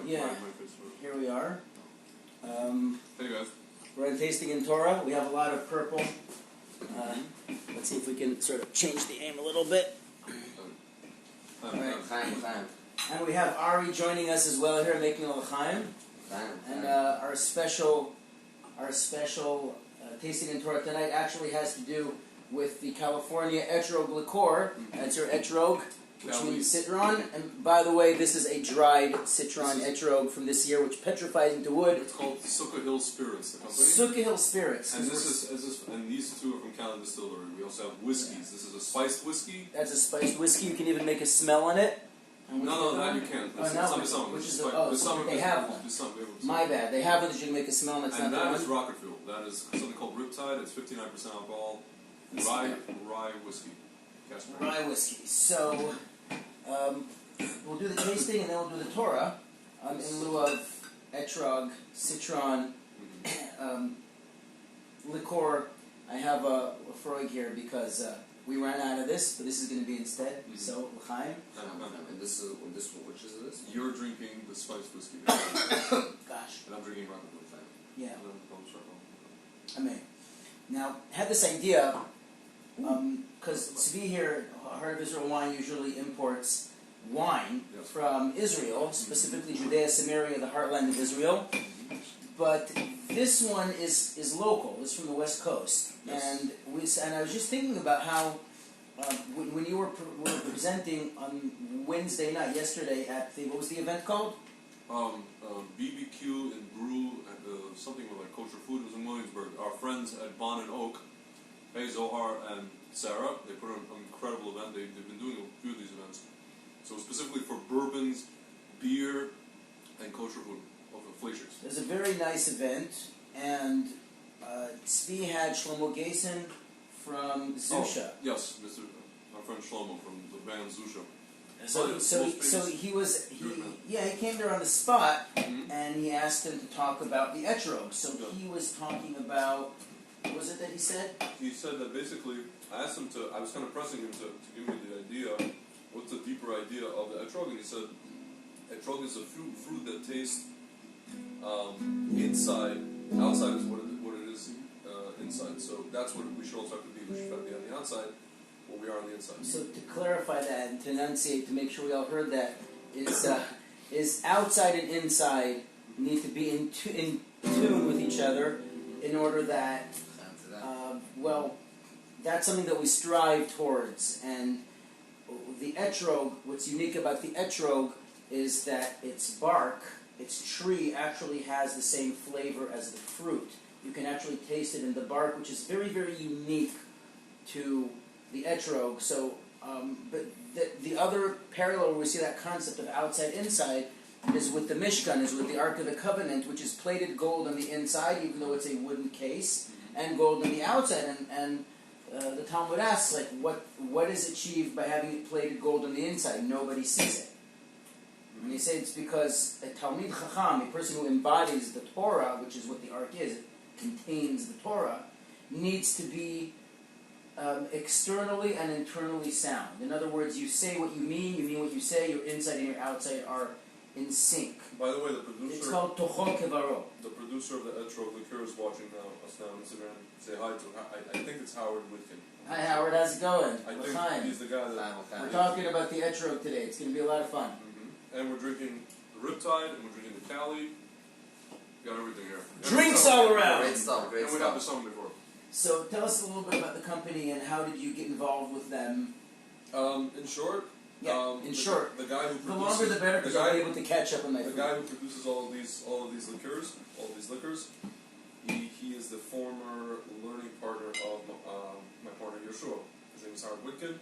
Yeah. Here we are. Hey guys. We're on Tasting and Torah. We have a lot of purple. Let's see if we can sort of change the aim a little bit. Right. And we have Ari joining us as well here, making a l'chaim. And our special Tasting and Torah tonight actually has to do with the California Etrog Liquor. That's your Etrog, which means citron. And by the way, this is a dried citron Etrog from this year, which petrifies into wood. It's called Sukkah Hill Spirits, the company. Sukkah Hill Spirits. And and these two are from Cali Distillery. We also have whiskeys. This is a spiced whiskey. That's a spiced whiskey. You can even make a smell on it. No, that you can't. They have one. My bad. They have one that you can make a smell on. And that is rocket fuel. That is something called Riptide. It's 59% alcohol. Rye whiskey. Rye whiskey. So, we'll do the tasting and then we'll do the Torah in lieu of Etrog, citron, liqueur. I have a Freud here because we ran out of this, but this is going to be instead. So, l'chaim. And this which is this? You're drinking the spiced whiskey. Gosh. And I'm drinking rocket fuel. Yeah. I mean, now, I had this idea, because Tzvi here, Heart of Israel Wine, usually imports wine from Israel, specifically Judea, Samaria, the heartland of Israel. But this one is local. It's from the West Coast. Yes. And I was just thinking about how, when you were presenting on Wednesday night, yesterday, at what was the event called? BBQ and brew at something with like kosher food. It was in Williamsburg. Our friends at Bon and Oak, Hey Zohar and Sarah, they put on an incredible event. They've been doing a few of these events. So specifically for bourbons, beer, and kosher food of fleisches. It was a very nice event, and Tzvi had Shlomo Gason from Zusha. Yes, my friend Shlomo from the band Zusha. So he came there on the spot, and he asked him to talk about the Etrog. So he was talking about, what was it that he said? He said that basically, I was kind of pressing him to give me the idea, what's the deeper idea of the Etrog, and he said, Etrog is a fruit that tastes inside, outside is what it is inside. So that's what we should also have to be. We should try to be on the outside, what we are on the inside. So to clarify that and to enunciate, to make sure we all heard that, is outside and inside need to be in tune with each other in order that, that's something that we strive towards. And the Etrog, what's unique about the Etrog is that its bark, its tree actually has the same flavor as the fruit. You can actually taste it in the bark, which is very, very unique to the Etrog. So, but the other parallel where we see that concept of outside-inside is with the Mishkan, is with the Ark of the Covenant, which is plated gold on the inside, even though it's a wooden case, and gold on the outside. And the Talmud asks, like, what is achieved by having it plated gold on the inside? Nobody sees it. And they say it's because a Talmid Chacham, a person who embodies the Torah, which is what the Ark is, it contains the Torah, needs to be externally and internally sound. In other words, you say what you mean what you say, your inside and your outside are in sync. By the way, the producer... It's called Tocho Kevaro. The producer of the Etrog Liquor is watching us now on Instagram. Say hi to him. I think it's Howard Whitkin. Hi Howard, how's it going? I think he's the guy that... We're talking about the Etrog today. It's going to be a lot of fun. And we're drinking the Riptide, and we're drinking the Cali. Got everything here. Drinks all around! Great stuff, great stuff. And we have the song before. So tell us a little bit about the company and how did you get involved with them? In short... short. The guy who produces... The longer the better, because I'll be able to catch up on my food. The guy who produces all of these liquors, he is the former learning partner of my partner Yeshua. His name is Howard Whitkin.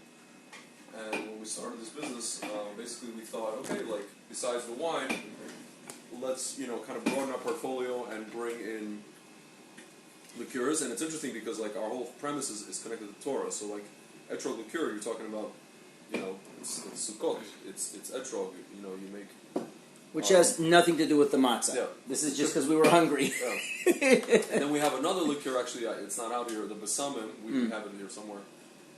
And when we started this business, basically we thought, okay, like, besides the wine, let's, kind of broaden our portfolio and bring in liqueurs. And it's interesting because, like, our whole premise is connected to Torah. So, like, Etrog Liqueur, you're talking about, it's Sukkot, it's Etrog, you make... Which has nothing to do with the matzah. Yeah. This is just because we were hungry. Yeah. And then we have another liqueur, actually, it's not out here, the Besamim, we have it here somewhere.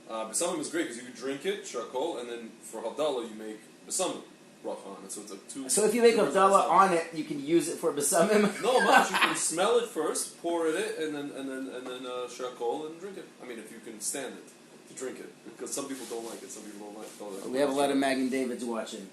Besamim is great because you can drink it, charcoal, and then for Havdalah you make Besamim. bracha on it. So it's like two. So if you make two Havdalah on on it, you can use it for besamim. No, Mash, you can smell it first, pour it in, and then shakol and drink it. I mean, if you can stand it to drink it, because some people don't like it. Some people don't like it. We have a lot of Magen Davids watching.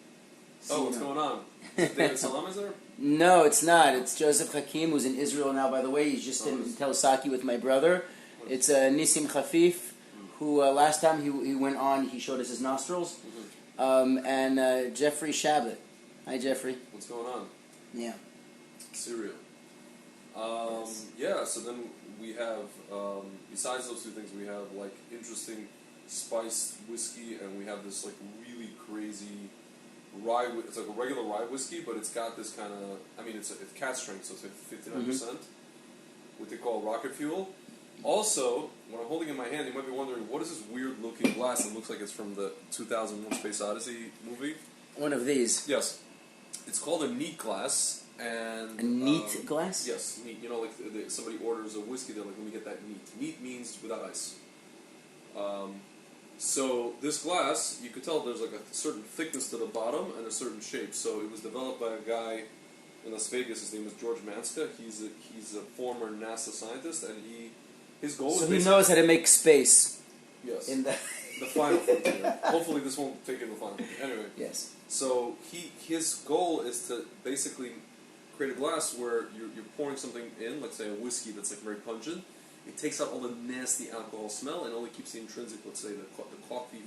Oh, what's going on? David Salam is there? No, it's not. It's Joseph Hakim, who's in Israel now, by the way. He's just in Tel Saki with my brother. It's Nisim Khafif, who last time he went on, he showed us his nostrils. And Jeffrey Shabbat. Hi, Jeffrey. What's going on? Yeah. Cereal. Yeah, so then we have, besides those two things, we have like interesting spiced whiskey, and we have this like really crazy rye. It's like a regular rye whiskey, but it's got this kind of, I mean, it's cat strength, so it's like 59%, what they call rocket fuel. Also, when I'm holding it in my hand, you might be wondering, what is this weird looking glass that looks like it's from the 2001 Space Odyssey movie? One of these. Yes. It's called a neat glass. And a neat glass? Yes, neat. You know, like somebody orders a whiskey, they're like, let me get that neat. Neat means without ice. So this glass, you could tell there's like a certain thickness to the bottom and a certain shape. So it was developed by a guy in Las Vegas. His name is George Manska. He's a former NASA scientist, and his goal so is he knows how to make space. Yes. In the final frontier. Hopefully this won't take it to the final frontier. Anyway. Yes. So his goal is to basically create a glass where you're pouring something in, let's say a whiskey that's like very pungent. It takes out all the nasty alcohol smell and only keeps the intrinsic, let's say, the coffee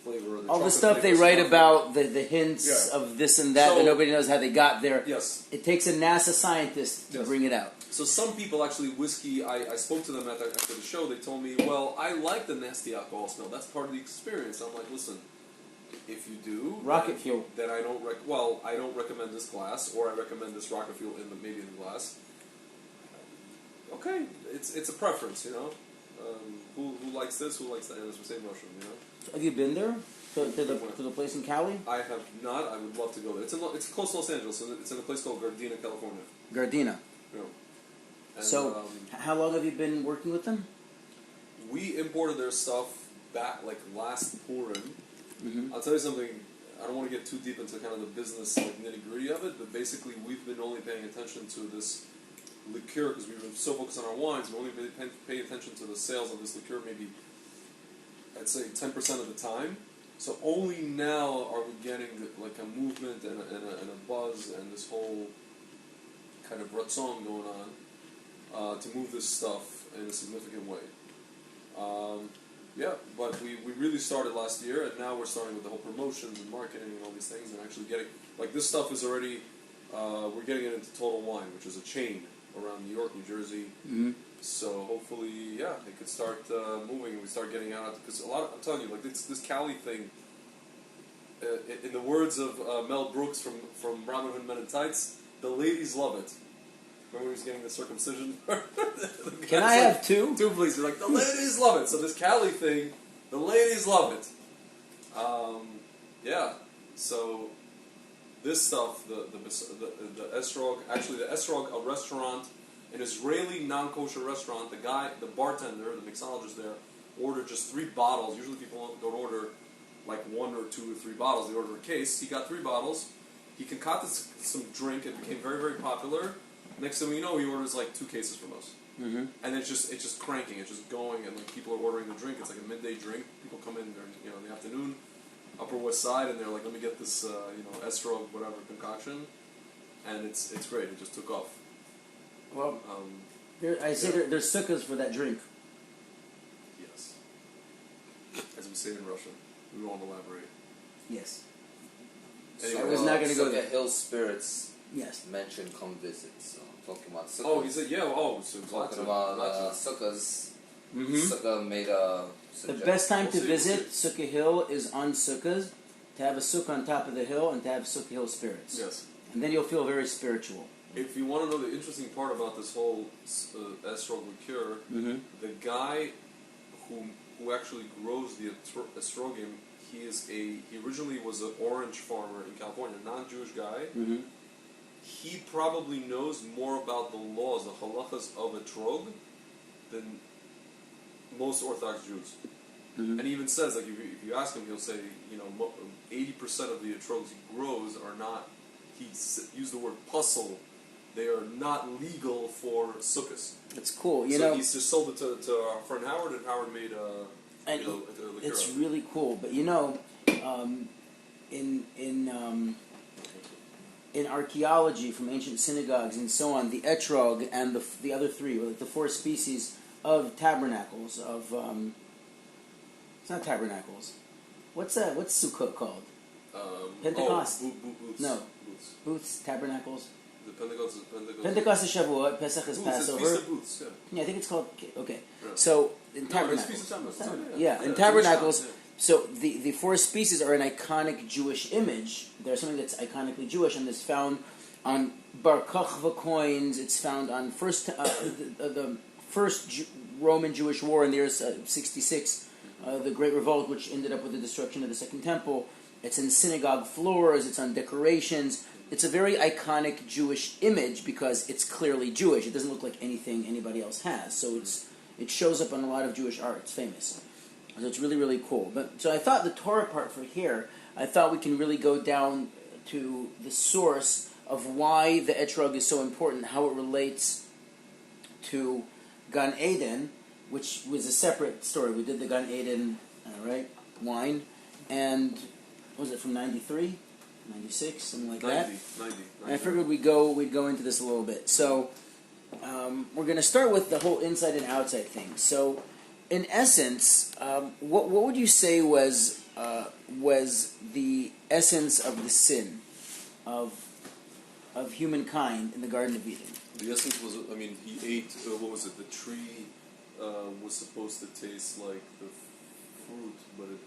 flavor. Or the all the stuff they write about, the hints of this and that, that nobody knows how they got there. Yes. It takes a NASA scientist to bring it out. So some people actually, whiskey, I spoke to them after the show, they told me, well, I like the nasty alcohol smell. That's part of the experience. I'm like, listen, if you do... Rocket fuel. Then I don't I don't recommend this glass, or I recommend this rocket fuel maybe in the glass. Okay, it's a preference, you know. Who likes this? Who likes that? And it's the same Russian, you know. So have you been there to the place in Cali? I have not. I would love to go there. It's close to Los Angeles. It's in a place called Gardena, California. Gardena. Yeah. And, so, how long have you been working with them? We imported their stuff back like last Purim. I'll tell you something. I don't want to get too deep into kind of the business like nitty gritty of it, but basically we've been only paying attention to this liqueur because we've been so focused on our wines. We've only been paying attention to the sales of this liqueur maybe, I'd say, 10% of the time. So only now are we getting like a movement and a buzz and this whole kind of ratzon going on to move this stuff in a significant way. Yeah, but we really started last year, and now we're starting with the whole promotions and marketing and all these things, and actually getting, like this stuff is already, we're getting it into Total Wine, which is a chain around New York, New Jersey. So hopefully, yeah, it could start moving, and we start getting out, because I'm telling you, like this Cali thing, in the words of Mel Brooks from Robin Hood Men in Tights, the ladies love it. Remember he was getting the circumcision? Can I have two? Two, please. They're like, the ladies love it. So this Cali thing, the ladies love it. Yeah. So this stuff, the Etrog, actually the Etrog, a restaurant, an Israeli non-kosher restaurant, the bartender, the mixologist there, ordered just 3 bottles. Usually people don't order like 1 or 2 or 3 bottles. They order a case. He got 3 bottles. He concocted some drink. It became very, very popular. Next thing we know, he orders like 2 cases from us, and it's just cranking, it's just going, and like people are ordering the drink. It's like a midday drink. People come in during in the afternoon, Upper West Side, and they're like, let me get this Etrog whatever concoction, and it's great. It just took off. Well, there's sukkahs for that drink. Yes, as we say in Russian, we won't elaborate. Yes. Anyway, So, I was not going to go there. Sukkah Hill Spirits. Yes. Mentioned come visit. So talking about Sukkah. Oh, he said yeah. Oh, so talking about Sukkahs. Sukkah made The best time to visit Sukkah Hill is on Sukkahs, to have a sukkah on top of the hill and to have Sukkah Hill spirits. Yes. And then you'll feel very spiritual. If you want to know the interesting part about this whole Etrog liqueur, the guy who actually grows the estrogim, he originally was an orange farmer in California, a non-Jewish guy. He probably knows more about the laws, the halachas of Etrog, than most Orthodox Jews. And he even says, like, if you ask him, he'll say, 80% of the etrogs he grows are not, used the word puzzle, they are not legal for sukkahs. That's cool. He's just sold it to our friend Howard, and Howard made a liqueur. It's really cool. But in archaeology from ancient synagogues and so on, the etrog and the other three, like the four species of tabernacles it's not tabernacles. What's Sukkah called? Pentecost. No. Booths, tabernacles. The Pentecost is Pentecost is Shavuot, Pesach is Passover. Yeah, I think it's called. Okay, so in tabernacles. In tabernacles. So the four species are an iconic Jewish image. There's something that's iconically Jewish, and it's found on Bar Kochva coins. It's found on the first Roman Jewish war in the year 66, the Great Revolt, which ended up with the destruction of the Second Temple. It's in synagogue floors. It's on decorations. It's a very iconic Jewish image because it's clearly Jewish. It doesn't look like anything anybody else has. So it shows up on a lot of Jewish art. It's famous. So it's really, really cool. So I thought the Torah part for here, I thought we can really go down to the source of why the etrog is so important, how it relates to Gan Eden, which was a separate story. We did the Gan Eden, wine, and what was it, from 93? 96, something like 90, that. 90. And I figured we'd go into this a little bit. So we're going to start with the whole inside and outside thing. So, in essence, what would you say was the essence of the sin of humankind in the Garden of Eden? The essence was, he ate. What was it? The tree was supposed to taste like the fruit, but it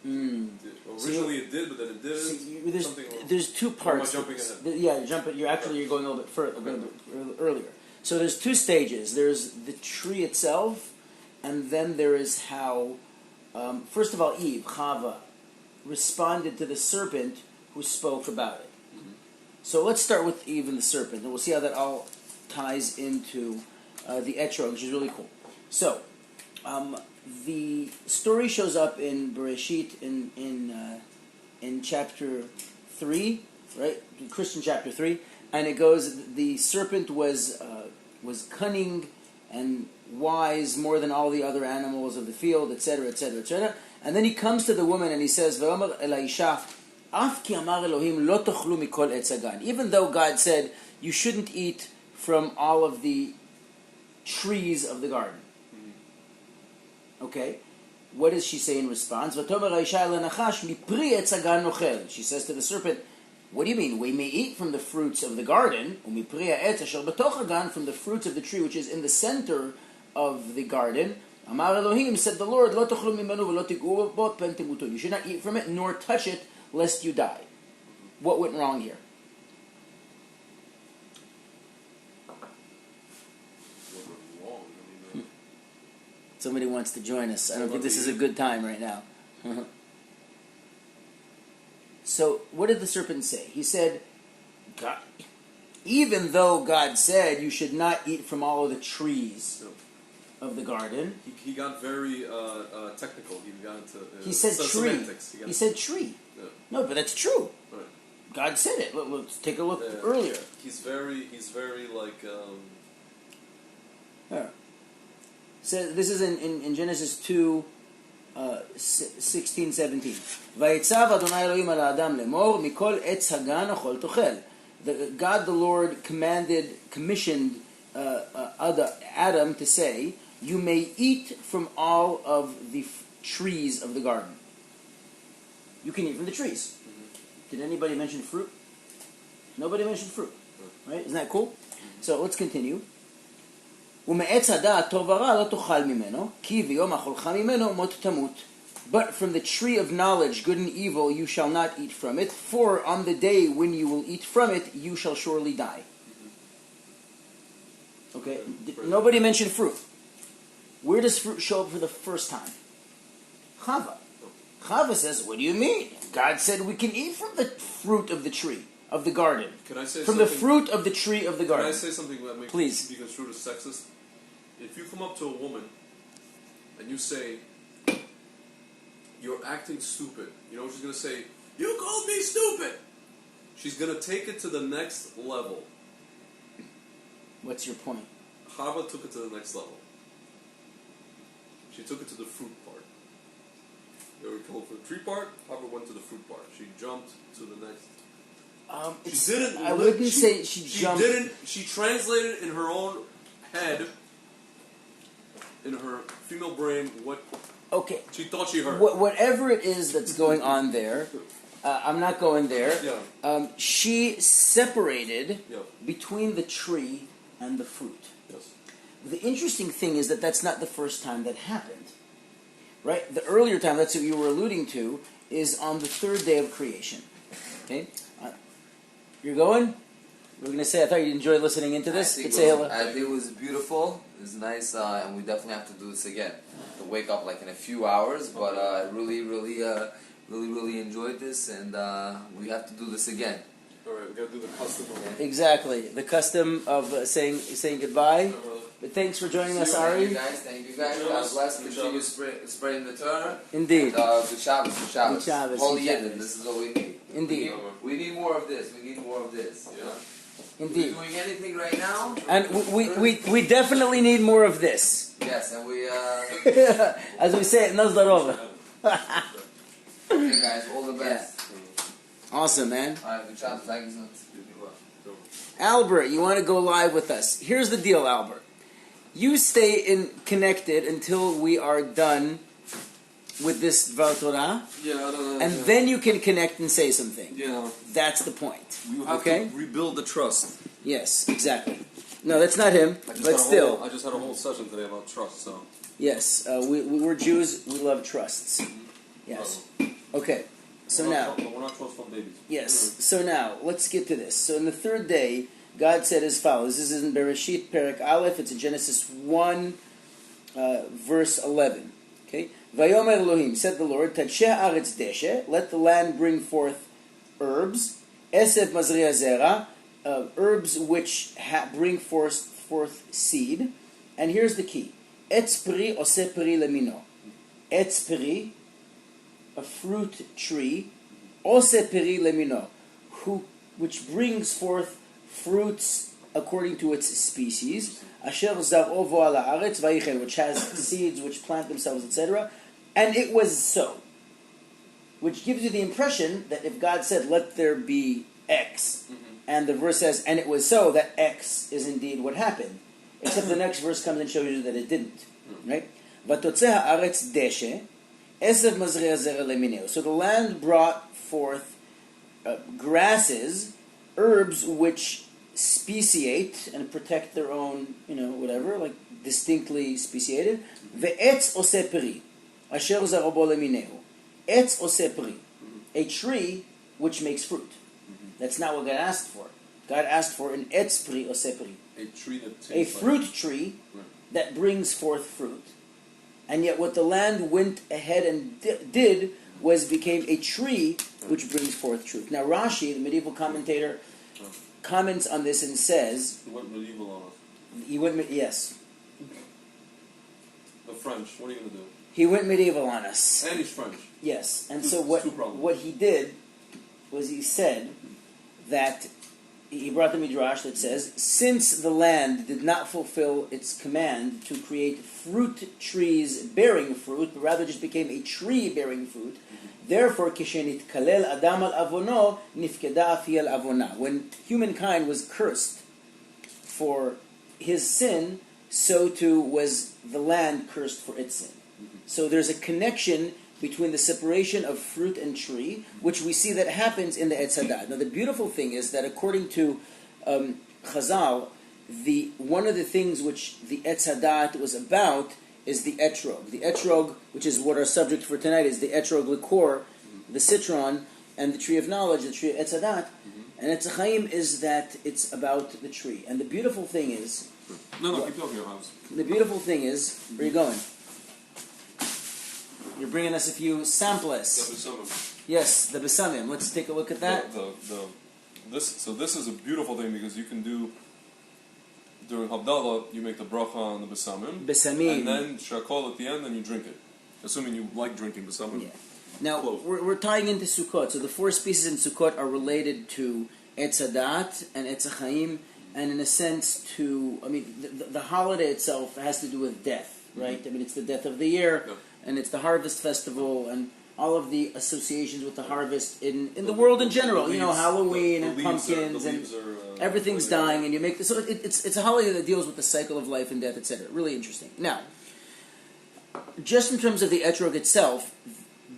originally it did, but then it didn't. There's two parts. Am I jumping ahead? You're going a little bit further, earlier. So there's two stages. There's the tree itself, and then there is how, first of all, Eve, Chava, responded to the serpent who spoke about it. Mm-hmm. So let's start with Eve and the serpent, and we'll see how that all ties into the etrog, which is really cool. So, the story shows up in Bereshit in chapter 3, right? Christian chapter 3, and it goes, the serpent was cunning and wise more than all the other animals of the field, etc., etc., etc. And then he comes to the woman and he says, "V'omer el ha'isha, af ki amar Elohim lo tochlu mikol etz hagan." Even though God said you shouldn't eat from all of the trees of the garden. Okay, what does she say in response? She says to the serpent, what do you mean? We may eat from the fruits of the garden, from the fruits of the tree which is in the center of the garden. Amar Elohim, said the Lord, you should not eat from it, nor touch it, lest you die. What went wrong here? Somebody wants to join us. I don't think this is a good time right now. So, what did the serpent say? He said, God, even though God said you should not eat from all of the trees of the garden. He got very technical. He got into he said tree. Semantics. He said tree. Yeah. No, but that's true. Right. God said it. Let's take a look earlier. He's very like. So this is in Genesis 2, 16, 17. ויצב אדוני אלוהים על האדם לאמור מכל עץ הגן אכל תאכל. God the Lord commissioned Adam to say, you may eat from all of the trees of the garden. You can eat from the trees. Mm-hmm. Did anybody mention fruit? Nobody mentioned fruit. Right? Isn't that cool? So let's continue. ומעץ הדעת טוב ורע לא תאכל ממנו, כי ביום אכולך ממנו מות תמות. But from the tree of knowledge, good and evil, you shall not eat from it, for on the day when you will eat from it, you shall surely die. Okay, nobody mentioned fruit. Where does fruit show up for the first time? Chava. Chava says, what do you mean? God said we can eat from the fruit of the tree, of the garden. Can I say from something? The fruit of the tree of the garden. Can I say something that makes Please. Be construed as sexist? If you come up to a woman and you say, you're acting stupid. You know what she's going to say? You called me stupid! She's going to take it to the next level. What's your point? Chava took it to the next level. She took it to the fruit part. They were told for the tree part, Chava went to the fruit part. She jumped to the next. She didn't. I wouldn't say she jumped. She translated in her own head, in her female brain, what she thought she heard. Whatever it is that's going on there, I'm not going there. Yeah. She separated between the tree and the fruit. Yes. The interesting thing is that that's not the first time that happened. Right? The earlier time, that's what you were alluding to, is on the third day of creation. Okay? You're going? We're going to say, I thought you'd enjoy listening into this. I think it was beautiful. It was nice, and we definitely have to do this again. To wake up like in a few hours, but I really enjoyed this, and we have to do this again. All right, we got to do the custom. Exactly. The custom of saying goodbye. But thanks for joining us, Ari. Thank you guys. God bless. Continue spreading the Torah. Indeed. Good Shabbos. Good Shabbos. Holy Eden. This is what we need. Indeed. We need more of this. Yeah. Indeed. We're doing anything right now. And we definitely need more of this. Yes, and we as we say it, Nazdarova. Okay, guys, all the best. Awesome, man. All right, good Shabbos. Thank you so much. Albert, you want to go live with us? Here's the deal, Albert. You stay connected until we are done with this Dvar Torah, and then you can connect and say something. Yeah. That's the point. You have to rebuild the trust. Yes, exactly. No, that's not him, but still. I just had a whole session today about trust, so. Yes, we're Jews, we love trusts. Yes. Okay, so now. We're not trustful babies. Yes, so now, let's get to this. So in the third day, God said as follows. This is in Bereshit, Perek Aleph. It's in Genesis 1, verse 11. Okay? Vayomer Elohim, said the Lord, Tadsheh Aretz Deshe, let the land bring forth herbs. Esef Mazriya Zera, herbs which bring forth seed. And here's the key. Etz Peri Ose Peri Lemino. Etz Peri, a fruit tree, Ose Peri Lemino, which brings forth fruits according to its species, asher zar'o vo ala haaretz vayichel, which has seeds which plant themselves, etc. And it was so. Which gives you the impression that if God said, let there be X, and the verse says, and it was so, that X is indeed what happened. Except the next verse comes and shows you that it didn't. Right? Vatotzeh haaretz deshe, esev mazriya zera lemineo. So the land brought forth grasses, herbs which speciate and protect their own, whatever, like distinctly speciated. Ve'etz ose peri, asher zar'o bo lemineo. Etz ose peri, a tree which makes fruit. That's not what God asked for. God asked for an etz peri ose peri, a tree that a fruit tree that brings forth fruit. And yet what the land went ahead and did was became a tree which brings forth truth. Now Rashi, the medieval commentator, comments on this and says... He went medieval on us. He went, yes. The French, what are you going to do? He went medieval on us. And he's French. Yes, and so what he did was he said that he brought the midrash that says, since the land did not fulfill its command to create fruit trees bearing fruit, but rather just became a tree bearing fruit, therefore, kishenit kalel adam al avono nifkeda afi al avona. When humankind was cursed for his sin, so too was the land cursed for its sin. So there's a connection between the separation of fruit and tree, which we see that happens in the Etz Hadat. Now the beautiful thing is that according to Chazal, one of the things which the Etz Hadat was about is the Etrog. The Etrog, which is what our subject for tonight is, the Etrog Liquor, the citron, and the tree of knowledge, the tree of Etz Hadat. And Etz Chaim is that it's about the tree. And the beautiful thing is... No, keep talking, your house. The beautiful thing is... Where are you going? You're bringing us a few samples. The besamim. Yes, the besamim. Let's take a look at that. This is a beautiful thing because you can do during Havdalah, you make the bracha on the besamim. Besamim. And then shakol at the end, and you drink it. Assuming you like drinking besamim. Yeah. Now, Close. we're tying into Sukkot. So the four species in Sukkot are related to Etz Hadat and Etz Chaim, and in a sense to, the holiday itself has to do with death, right? Mm-hmm. I mean, it's the death of the year, Yeah. and it's the harvest festival, and all of the associations with the harvest in the world in general. The You know, leaves- Halloween the and leaves pumpkins the and leaves are, everything's going dying, and you make this. So it's a holiday that deals with the cycle of life and death, etc. Really interesting. Now, just in terms of the etrog itself,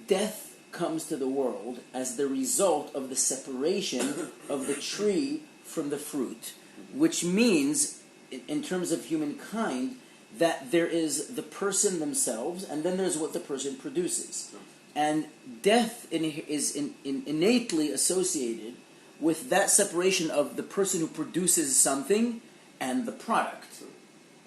death comes to the world as the result of the separation of the tree from the fruit, which means, in terms of humankind, that there is the person themselves, and then there's what the person produces. And death is innately associated with that separation of the person who produces something and the product.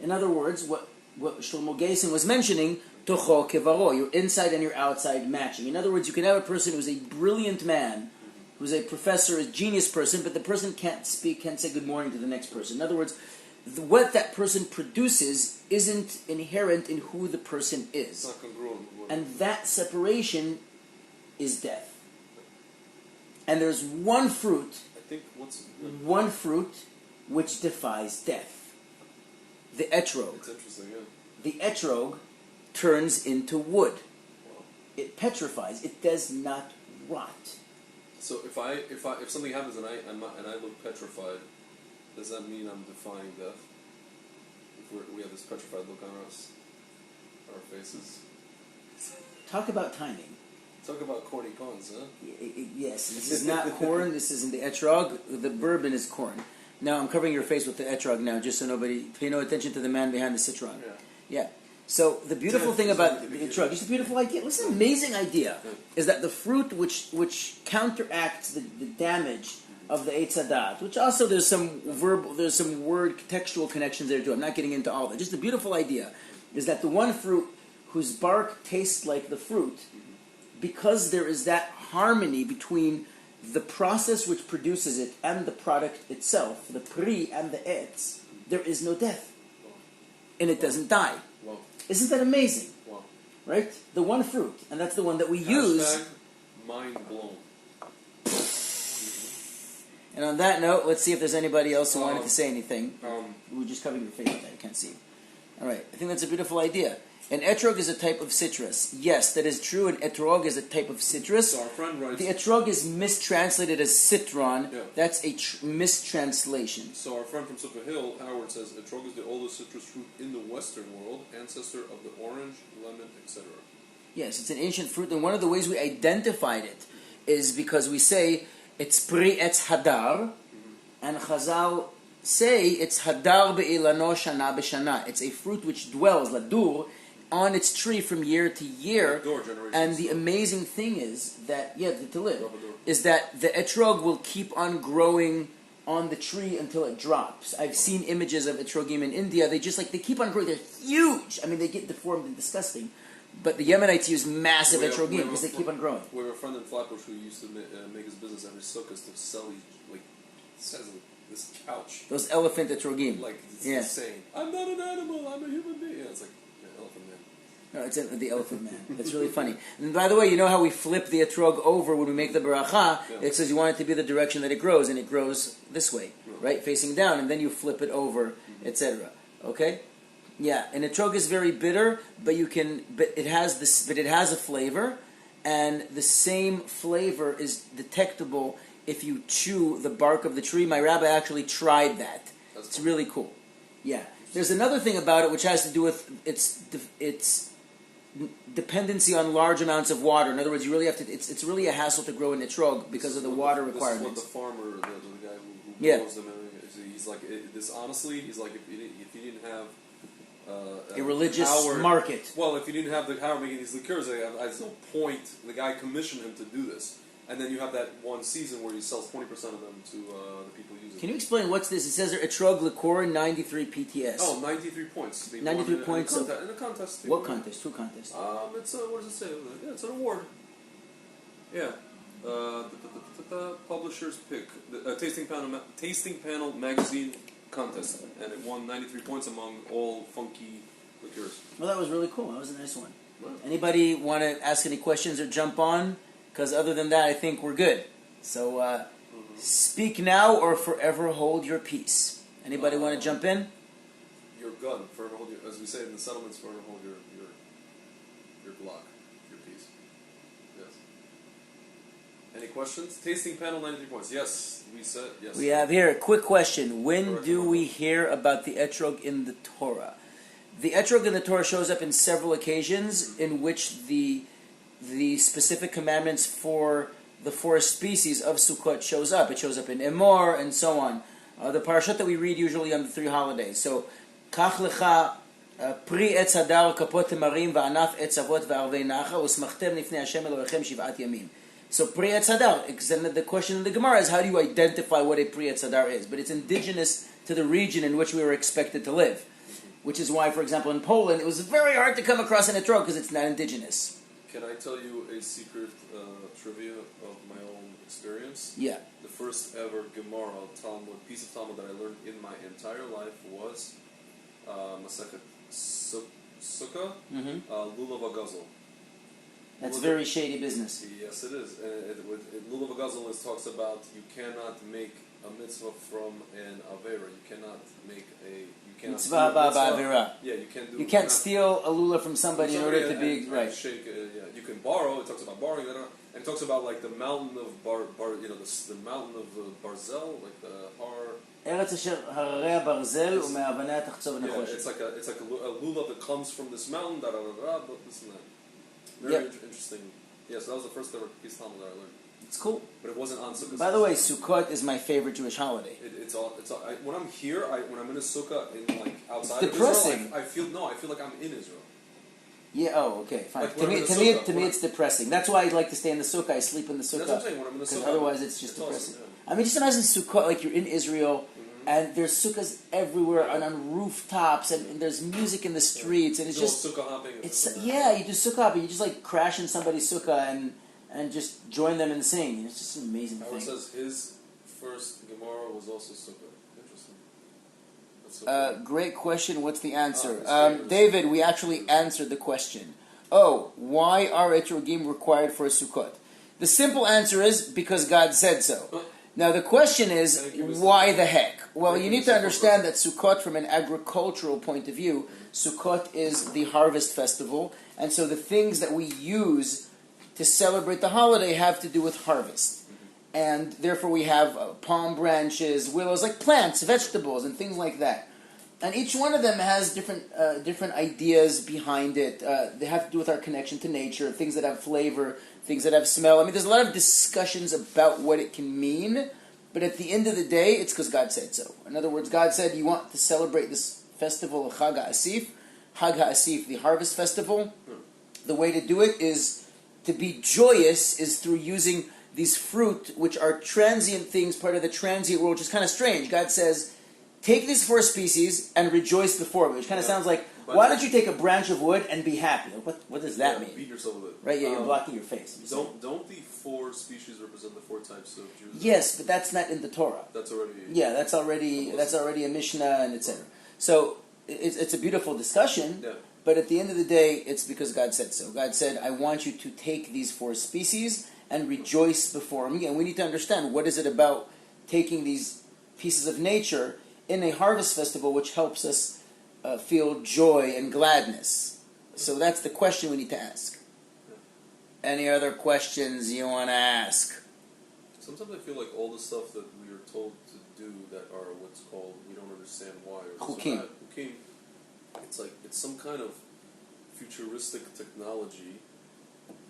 In other words, what Shlomo Geisen was mentioning, Toho kevaro, your inside and your outside matching. In other words, you can have a person who's a brilliant man, who's a professor, a genius person, but the person can't speak, can't say good morning to the next person. In other words, what that person produces isn't inherent in who the person is. It's not congruent. And that separation is death. And there's one fruit, I think one fruit which defies death. The etrog. It's interesting, yeah. The etrog turns into wood. Wow. It petrifies. It does not rot. So if something happens and I look petrified, does that mean I'm defying death? If we have this petrified look on our faces. Talk about timing. Talk about corny cons, huh? Yes, this is not corn. This isn't the etrog. The bourbon is corn. Now I'm covering your face with the etrog now, just so nobody pay no attention to the man behind the citron. Yeah. So the beautiful thing about the etrog, just a beautiful idea. What's an amazing idea is that the fruit which counteracts the damage of the Eitz Hadat, which also there's some word textual connections there too. I'm not getting into all that. Just the beautiful idea is that the one fruit whose bark tastes like the fruit, because there is that harmony between the process which produces it and the product itself, the pri and the etz, there is no death. And it doesn't die. Wow. Isn't that amazing? Wow. Right? The one fruit. And that's the one that we use. Mind blown. And on that note, let's see if there's anybody else who wanted to say anything. We're just covering your face with that. I can't see you. All right. I think that's a beautiful idea. An etrog is a type of citrus. Yes, that is true. An etrog is a type of citrus. So our friend writes... The etrog is mistranslated as citron. Yeah. That's a mistranslation. So our friend from Sukkah Hill, Howard, says etrog is the oldest citrus fruit in the Western world, ancestor of the orange, lemon, etc. Yes, it's an ancient fruit, and one of the ways we identified it is because we say it's pri etz hadar, and Chazal say it's hadar be'ilano shana b'shana. It's a fruit which dwells, ladur, on its tree from year to year. And the amazing thing is that, to live, is that the etrog will keep on growing on the tree until it drops. I've seen images of etrogim in India. They keep on growing. They're huge. I mean, they get deformed and disgusting. But the Yemenites use massive etrogim because they keep on growing. We have a friend in Flatbush who used to make his business every Sukkah to sell this couch. Those elephant etrogim. It's insane. I'm not an animal, I'm a human being. Yeah, it's like elephant man. No, it's the elephant man. It's really funny. And by the way, you know how we flip the etrog over when we make the baracha? Yeah. It says you want it to be the direction that it grows, and it grows this way, right? Facing down, and then you flip it over, etc. Okay? Yeah, and etrog is very bitter, but it has a flavor, and the same flavor is detectable if you chew the bark of the tree. My rabbi actually tried that. It's really cool. Yeah. There's another thing about it which has to do with its dependency on large amounts of water. In other words, you really have to. It's really a hassle to grow an etrog because of the water requirements. This is what the farmer, the guy who grows them, he's like this. Honestly, he's like if you didn't have a religious Howard, market. Well, if you didn't have the Howard making these liqueurs, there's no point. The guy commissioned him to do this. And then you have that one season where he sells 20% of them to the people using it. Can you explain what's this? It says there, Etrog Liquor, 93 PTS. Oh, 93 points. 93 points. In a contest. What contest? Who contest? It's what does it say? Yeah, it's an award. Yeah. Publisher's pick. Tasting Panel Magazine contest. And it won 93 points among all funky liqueurs. Well, that was really cool. That was a nice one. Anybody want to ask any questions or jump on? Because other than that, I think we're good. So speak now or forever hold your peace. Anybody want to jump in? Your gun, forever hold your, as we say in the settlements, forever hold your Glock, your piece. Yes. Any questions? Tasting panel, 93 points. Yes, we said yes. We have here a quick question. When do we hear about the Etrog in the Torah? The Etrog in the Torah shows up in several occasions in which the specific commandments for the four species of Sukkot shows up. It shows up in Emor and so on. The parashat that we read usually on the 3 holidays. So, Kach lecha pri etz hadar kapot temarim va'anaf etz avot va'arvei nacha usmachtem nifnei Hashem Elohechem shiv'at yamim. So, pri etz hadar. The question in the Gemara is, how do you identify what a pri etz hadar is? But it's indigenous to the region in which we were expected to live. Which is why, for example, in Poland, it was very hard to come across an etrog because it's not indigenous. Can I tell you a secret trivia of my own experience? Yeah. The first ever Gemara Talmud, piece of Talmud that I learned in my entire life was Masechet Sukkah, Lulav HaGazal. That's very shady business. Yes, it is. Lulav HaGazal talks about you cannot make a mitzvah from an avera. You cannot make a mitzvah ba'avera. Yeah, you can't do. You can't steal a lula from somebody in order to be right. Shake, you can borrow. It talks about borrowing, and it talks about like the mountain of the mountain of Barzel, like the Har. Eretz asher hararei barzel u'me'avanei tachtzov Yeah, nechoshet. it's like a lulav that comes from this mountain. But this and that. Very interesting. Yeah, so that was the first ever piece of Talmud that I learned. It's cool. But it wasn't on Sukkah. By the way, Sukkot is my favorite Jewish holiday. It's all. When I'm here, when I'm in a Sukkah, like outside it's of depressing. Israel, I feel like I'm in Israel. Yeah. Oh, okay, fine. Like to me, it's depressing. That's why I like to stay in the Sukkah. I sleep in the Sukkah. That's what I'm saying. When I'm in the Because Sukkah, otherwise, it's just depressing. Awesome, I mean, just imagine Sukkot like you're in Israel. And there's sukkahs everywhere and on rooftops, and there's music in the streets, and it's just sukkah hopping. You do sukkah hopping. You just like crash in somebody's sukkah and just join them and sing. It's just an amazing thing. Howard says his first Gemara was also sukkah. Interesting. That's so cool. Great question. What's the answer? David, we actually answered the question. Why are etrogim required for a sukkot? The simple answer is because God said so. Now the question is, why the heck? Well, you need to understand that Sukkot, from an agricultural point of view, Sukkot is the harvest festival, and so the things that we use to celebrate the holiday have to do with harvest. And therefore we have palm branches, willows, like plants, vegetables, and things like that. And each one of them has different ideas behind it. They have to do with our connection to nature, things that have flavor, things that have smell. I mean, there's a lot of discussions about what it can mean, but at the end of the day, it's because God said so. In other words, God said, you want to celebrate this festival of Chag HaAsif, the harvest festival. The way to do it is to be joyous, is through using these fruit, which are transient things, part of the transient world, which is kind of strange. God says, take these four species and rejoice before me, which kind of sounds like, why don't you take a branch of wood and be happy? What does that mean? Beat yourself with it. Right, yeah, you're blocking your face. Don't the four species represent the four types of Jews? Yes, but that's not in the Torah. That's already... Yeah, that's already a Mishnah and etc. So it's a beautiful discussion, but at the end of the day, it's because God said so. God said, I want you to take these four species and rejoice before me. And we need to understand, what is it about taking these pieces of nature in a harvest festival which helps us feel joy and gladness. So that's the question we need to ask. Any other questions you want to ask? Sometimes I feel like all the stuff that we are told to do that are what's called, we don't understand why. Chukim. It's like, it's some kind of futuristic technology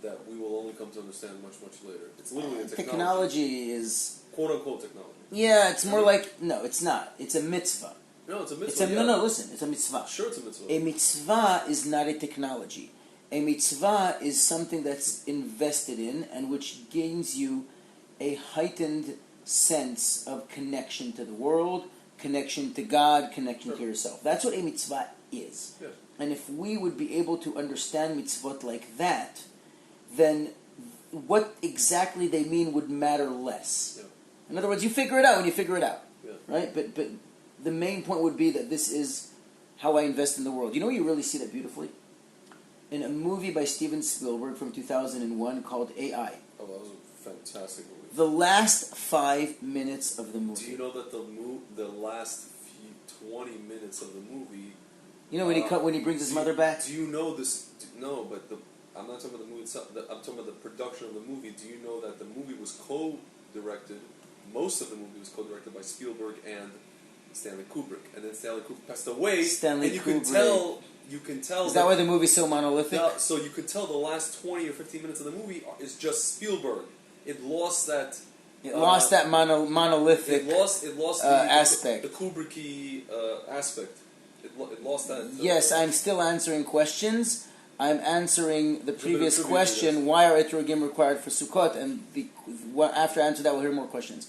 that we will only come to understand much, much later. It's literally a technology. Technology is... quote-unquote technology. Yeah, it's more like... No, it's not. It's a mitzvah. No, it's a mitzvah. Listen. It's a mitzvah. Sure, it's a mitzvah. A mitzvah is not a technology. A mitzvah is something that's invested in and which gains you a heightened sense of connection to the world, connection to God, connection to yourself. That's what a mitzvah is. Yeah. And if we would be able to understand mitzvot like that, then what exactly they mean would matter less. Yeah. In other words, you figure it out when you figure it out. Yeah. Right? But the main point would be that this is how I invest in the world. You know where you really see that beautifully? in a movie by Steven Spielberg from 2001 called AI. Oh, that was a fantastic movie. The last 5 minutes of the movie. Do you know that the last 20 minutes of the movie? You know when he brings his mother back? Do you know this? No, but I'm not talking about the movie itself. I'm talking about the production of the movie. Do you know that the movie was co-directed? Most of the movie was co-directed by Spielberg and Stanley Kubrick, and then Stanley Kubrick passed away. Stanley and you Kubrick. You can tell. Is that why the movie's so monolithic? So you could tell the last 20 or 15 minutes of the movie is just Spielberg. It lost that. It lost that monolithic. It lost aspect. The Kubricky aspect. It lost that. Yes, I'm still answering questions. I'm answering the previous question: why are Etrogim required for Sukkot? And after I answer that, we'll hear more questions.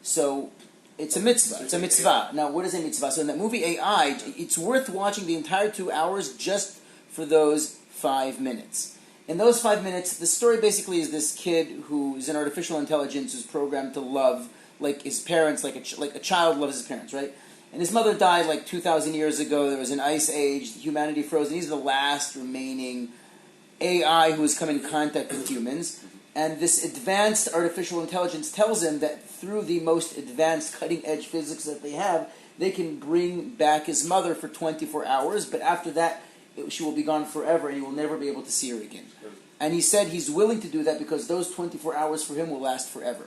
So. It's a mitzvah. It's a mitzvah. Now, what is a mitzvah? So in that movie AI, it's worth watching the entire 2 hours just for those 5 minutes. In those 5 minutes, the story basically is this kid who is an artificial intelligence who's programmed to love like his parents, like a child loves his parents, right? And his mother died like 2,000 years ago. There was an ice age. Humanity froze. And he's the last remaining AI who has come in contact with humans. And this advanced artificial intelligence tells him that through the most advanced cutting-edge physics that they have, they can bring back his mother for 24 hours, but after that, she will be gone forever, and he will never be able to see her again. And he said he's willing to do that because those 24 hours for him will last forever.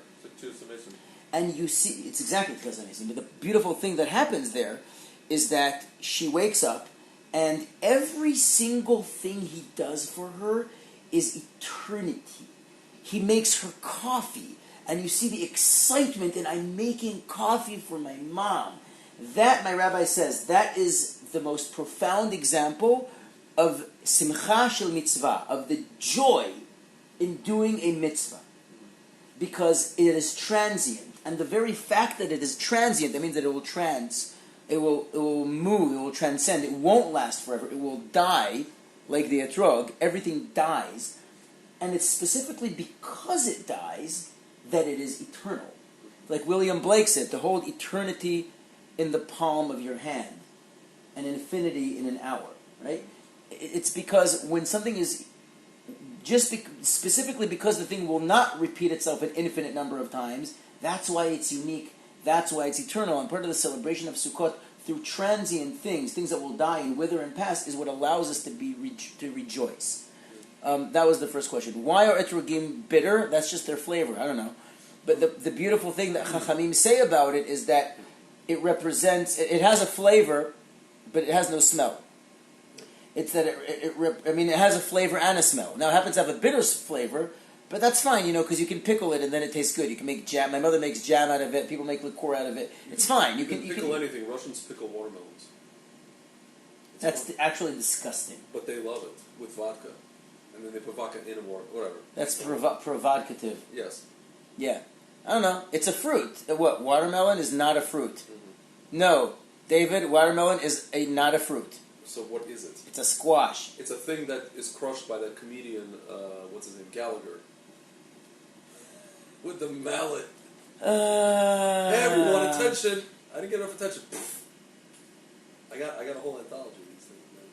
And you see, it's exactly because amazing. But the beautiful thing that happens there is that she wakes up, and every single thing he does for her is eternity. He makes her coffee, and you see the excitement, and I'm making coffee for my mom. That, my rabbi says, that is the most profound example of simcha shel mitzvah, of the joy in doing a mitzvah. Because it is transient. And the very fact that it is transient, that means that it will move, it will transcend, it won't last forever, it will die, like the etrog, everything dies. And it's specifically because it dies that it is eternal. Like William Blake said, to hold eternity in the palm of your hand and infinity in an hour, right? It's because when something is specifically because the thing will not repeat itself an infinite number of times, that's why it's unique, that's why it's eternal. And part of the celebration of Sukkot through transient things that will die and wither and pass, is what allows us to rejoice. That was the first question. Why are etrogim bitter? That's just their flavor. I don't know. But the beautiful thing that Chachamim say about it is that it represents, it has a flavor, but it has no smell. It's that it has a flavor and a smell. Now it happens to have a bitter flavor, but that's fine, because you can pickle it and then it tastes good. You can make jam. My mother makes jam out of it. People make liqueur out of it. It's fine. You can pickle anything. Russians pickle watermelons. That's actually disgusting. But they love it with vodka. And then they put vodka in a water, whatever. That's provocative. Yes. Yeah. I don't know. It's a fruit. What? Watermelon is not a fruit. Mm-hmm. No. David, watermelon is not a fruit. So what is it? It's a squash. It's a thing that is crushed by that comedian, what's his name, Gallagher. With the mallet. Hey everyone, attention! I didn't get enough attention. I got a whole anthology of these things, man.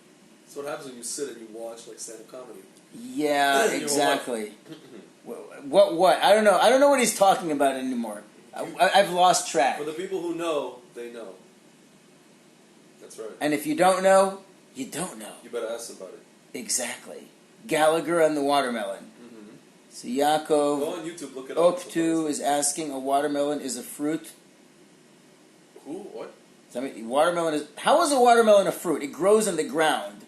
That's what happens when you sit and you watch like stand-up comedy. Yeah, exactly. What? I don't know. I don't know what he's talking about anymore. I've lost track. For the people who know, they know. That's right. And if you don't know, you don't know. You better ask somebody. Exactly. Gallagher and the watermelon. Mm-hmm. So Yaakov Go on YouTube, look it up. Optu is asking, a watermelon is a fruit? Who? What? Watermelon is... How is a watermelon a fruit? It grows in the ground.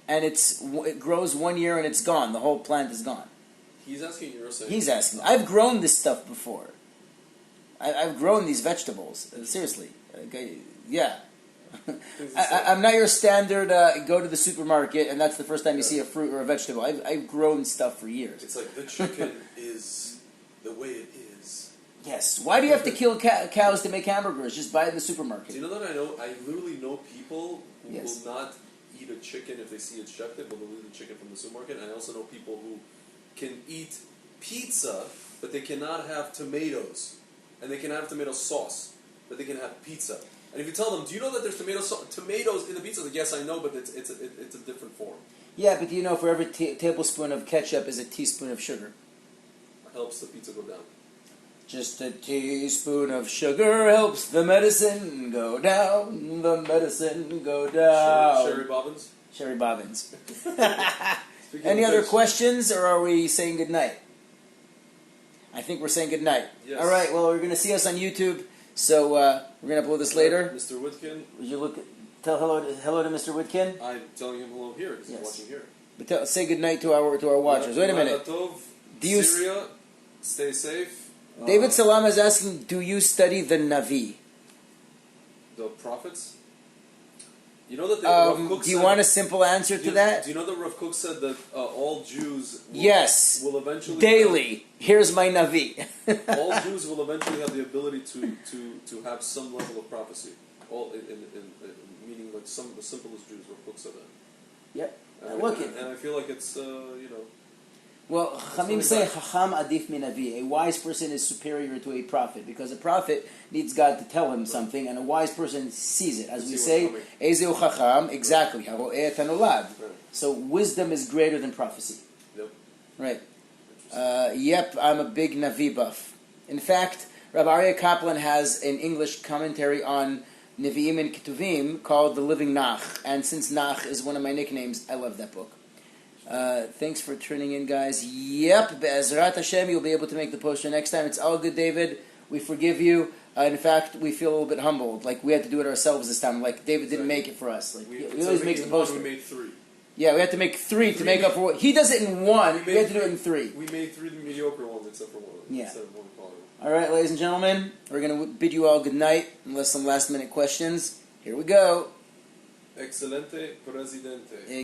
And it grows 1 year and it's gone. The whole plant is gone. He's asking, you're saying... He's asking. I've grown this stuff before. I've grown these vegetables. Seriously. Okay. Yeah. I'm not your standard go to the supermarket and that's the first time you see a fruit or a vegetable. I've grown stuff for years. It's like the chicken is the way it is. Yes. Why do you have to kill cows to make hamburgers? Just buy it in the supermarket. Do you know that I literally know people who will not eat a chicken if they see it's shechted, but they'll eat the chicken from the supermarket. And I also know people who can eat pizza, but they cannot have tomatoes. And they can have tomato sauce, but they can have pizza. And if you tell them, do you know that there's tomatoes in the pizza? Like, yes, I know, but it's a different form. Yeah, but you know, for every tablespoon of ketchup is a teaspoon of sugar. Helps the pizza go down. Just a teaspoon of sugar helps the medicine go down. The medicine go down. Sherry Bobbins. Sherry Bobbins. Speaking Any of other fish, questions, or are we saying goodnight? I think we're saying goodnight. Yes. All right. Well, we're going to see us on YouTube, so we're going to upload this later. Mr. Whitkin. Would you tell hello to Mr. Whitkin? I'm telling him hello here because Yes. he's watching here. But say goodnight to our watchers. Wait a minute. Tov, Do you Syria, stay safe. David Salam is asking, do you study the Navi? The prophets. You know that Rav Kook Do you said, want a simple answer to that? Do you know that Rav Kook said that all Jews will eventually daily. Here's my Navi. all Jews will eventually have the ability to have some level of prophecy. All in meaning like some of the simplest Jews. Rav Kook said that. Yep. And I feel like it's Well, Chamim really say, bad. Chacham adif min Navi. A wise person is superior to a prophet, because a prophet needs God to tell him something, and a wise person sees it. As we say, Ezeu Chacham, exactly. Haro'eh et hanolad. So wisdom is greater than prophecy. Yep. Right. Yep, I'm a big Navi buff. In fact, Rabbi Aryeh Kaplan has an English commentary on Nevi'im and Ketuvim called The Living Nach. And since Nach is one of my nicknames, I love that book. Thanks for tuning in, guys. Yep, Be'ezrat Hashem, you'll be able to make the poster next time. It's all good, David. We forgive you. In fact, we feel a little bit humbled. Like, we had to do it ourselves this time. Like, David didn't make it for us. Like, he always makes the poster. We made 3. Yeah, we had to make 3 to make up for what... He does it in 1. We had to do it in 3. We made 3 mediocre ones except for 1. Yeah. Instead of 1 quality. All right, ladies and gentlemen, we're going to bid you all good night, unless some last-minute questions. Here we go. Excelente Presidente.